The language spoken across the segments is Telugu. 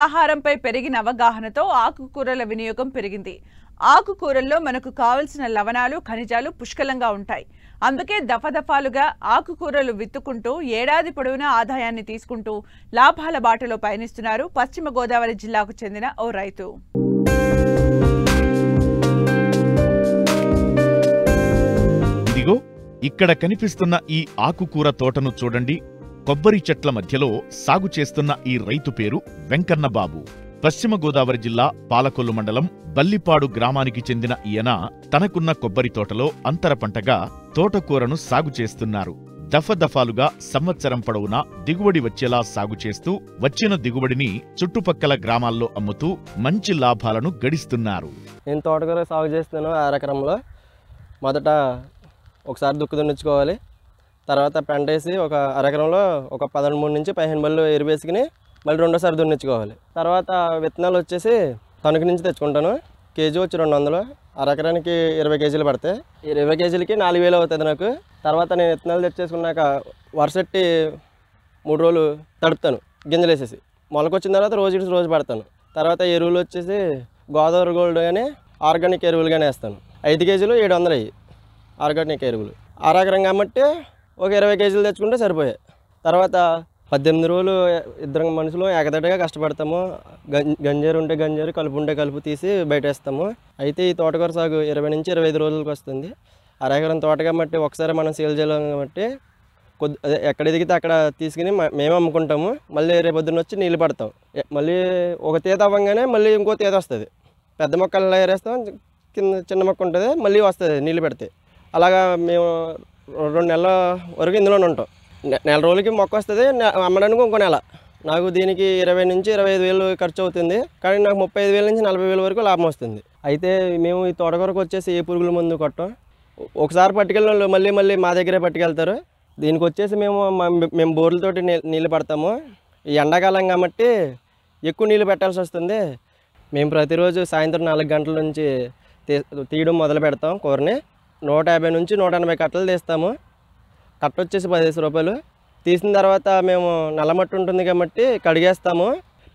ఆహారంపై పెరిగిన అవగాహనతో ఆకుకూరల వినియోగం పెరిగింది. ఆకుకూరల్లో మనకు కావలసిన లవణాలు, ఖనిజాలు పుష్కలంగా ఉంటాయి. అందుకే దఫదఫాలుగా ఆకుకూరలు విత్తుకుంటూ ఏడాది పొడవునా ఆదాయాన్ని తీసుకుంటూ లాభాల బాటలో పయనిస్తున్నారు పశ్చిమ గోదావరి జిల్లాకు చెందిన ఓ రైతు. ఇదిగో ఇక్కడ కనిపిస్తున్న ఈ ఆకుకూర తోటను చూడండి. కొబ్బరి చెట్ల మధ్యలో సాగు చేస్తున్న ఈ రైతు పేరు వెంకన్నబాబు. పశ్చిమ గోదావరి జిల్లా పాలకొల్లు మండలం బల్లిపాడు గ్రామానికి చెందిన ఈయన తనకున్న కొబ్బరి తోటలో అంతర పంటగా తోటకూరను సాగు చేస్తున్నారు. దఫదఫాలుగా సంవత్సరం పొడవునా దిగుబడి వచ్చేలా సాగు చేస్తూ వచ్చిన దిగుబడిని చుట్టుపక్కల గ్రామాల్లో అమ్ముతూ మంచి లాభాలను గడిస్తున్నారు. నేను తోటకూర సాగు చేస్తున్నాను. 6 ఎకరంలో మొదట ఒకసారి దుక్కు దున్నించుకోవాలి. తర్వాత పెంటేసి ఒక 6 ఎకరంలో ఒక 13 నుంచి 15 బళ్ళు ఎరువు వేసుకుని మళ్ళీ రెండోసారి దున్నించుకోవాలి. తర్వాత విత్తనాలు వచ్చేసి తణుకు నుంచి తెచ్చుకుంటాను. కేజీ వచ్చి 200, 6 ఎకరానికి 20 కేజీలు పడతాయి. 20 కేజీలకి 4000 అవుతుంది నాకు. తర్వాత నేను విత్తనాలు తెచ్చేసుకున్నాక వరుసెట్టి 3 రోజులు తడుపుతాను గింజలు వేసేసి. మొలకొచ్చిన తర్వాత రోజు పడతాను. తర్వాత ఎరువులు వచ్చేసి గోదావరి గోల్డ్ కానీ ఆర్గానిక్ ఎరువులు కానీ వేస్తాను. 5 కేజీలు 700 అయ్యి ఆర్గానిక్ ఎరువులు. 6 ఎకరం కాబట్టి ఒక 20 కేజీలు తెచ్చుకుంటే సరిపోయాయి. తర్వాత 18 రోజులు ఇద్దరు మనుషులు ఏకదటిగా కష్టపడతాము. గంజేరు ఉంటే గంజేరు, కలుపు ఉంటే కలుపు తీసి బయట వేస్తాము. అయితే ఈ తోటకూర సాగు 20 నుంచి 25 రోజులకు వస్తుంది. 6 ఎకరం తోట కాబట్టి ఒకసారి మనం సేల్ చేయలేం కాబట్టి ఎక్కడ ఎదిగితే అక్కడ తీసుకుని మేము అమ్ముకుంటాము. మళ్ళీ రేపొద్దున వచ్చి నీళ్ళు పడతాం. మళ్ళీ ఒక తీత అవ్వగానే మళ్ళీ ఇంకో తీత వస్తుంది. పెద్ద మొక్కలు ఏరేస్తాం, కింద చిన్న మొక్క ఉంటుంది, మళ్ళీ వస్తుంది నీళ్ళు పెడితే. అలాగా మేము 2 నెలల వరకు ఇందులోనే ఉంటాం. నెల రోజులకి మొక్క వస్తుంది, అమ్మడానికి ఇంకో నెల. నాకు దీనికి 20 నుంచి 25 వేలు ఖర్చు అవుతుంది. కానీ నాకు 35,000 నుంచి 40,000 వరకు లాభం వస్తుంది. అయితే మేము ఈ తోటకూరకు వచ్చేసి ఏ పురుగుల మందు కొట్టం. ఒకసారి పట్టుకెళ్ళిన వాళ్ళు మళ్ళీ మా దగ్గరే పట్టుకెళ్తారు. దీనికి వచ్చేసి మేము బోర్లతోటి నీళ్ళు పడతాము. ఈ ఎండాకాలం కాబట్టి ఎక్కువ నీళ్ళు పెట్టాల్సి వస్తుంది. మేము ప్రతిరోజు సాయంత్రం 4 గంటల నుంచి తీయడం మొదలు పెడతాం. కూరని 150 నుంచి 180 కట్టలు తీస్తాము. కట్ట వచ్చేసి 15 రూపాయలు. తీసిన తర్వాత మేము నల్లమట్టి ఉంటుంది కాబట్టి కడిగేస్తాము.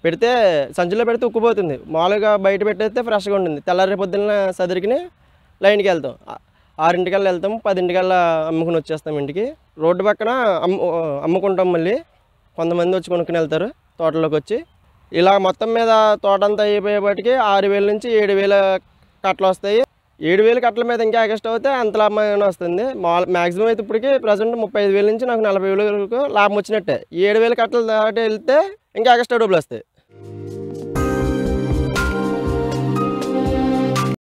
పెడితే సంచిలో పెడితే ఉక్కుపోతుంది. మామూలుగా బయట పెట్టేస్తే ఫ్రెష్గా ఉంటుంది. తెల్లారి పొద్దున్న సదిరికిని లైన్కి వెళ్తాం. 6 వెళ్తాము, 10 అమ్ముకుని వచ్చేస్తాం ఇంటికి. రోడ్డు పక్కన అమ్ముకుంటాం. మళ్ళీ కొంతమంది వచ్చి కొనుక్కుని వెళ్తారు తోటలోకి వచ్చి. ఇలా మొత్తం మీద తోట అంతా అయిపోయేపటికి 6,000 నుంచి 7,000 కట్టలు వస్తాయి. 7,000 కట్టల మీద ఇంకా ఎక్స్ట్రా అవుతే అంత లాభం వస్తుంది. మ్యాక్సిమం అయితే ఇప్పటికి ప్రజెంట్ 35,000 నుంచి నాకు 40,000 వరకు లాభం వచ్చినట్టే. 7,000 కట్టలు దాటి వెళ్తే ఇంకా ఎక్స్ట్రా డబ్బులు వస్తాయి.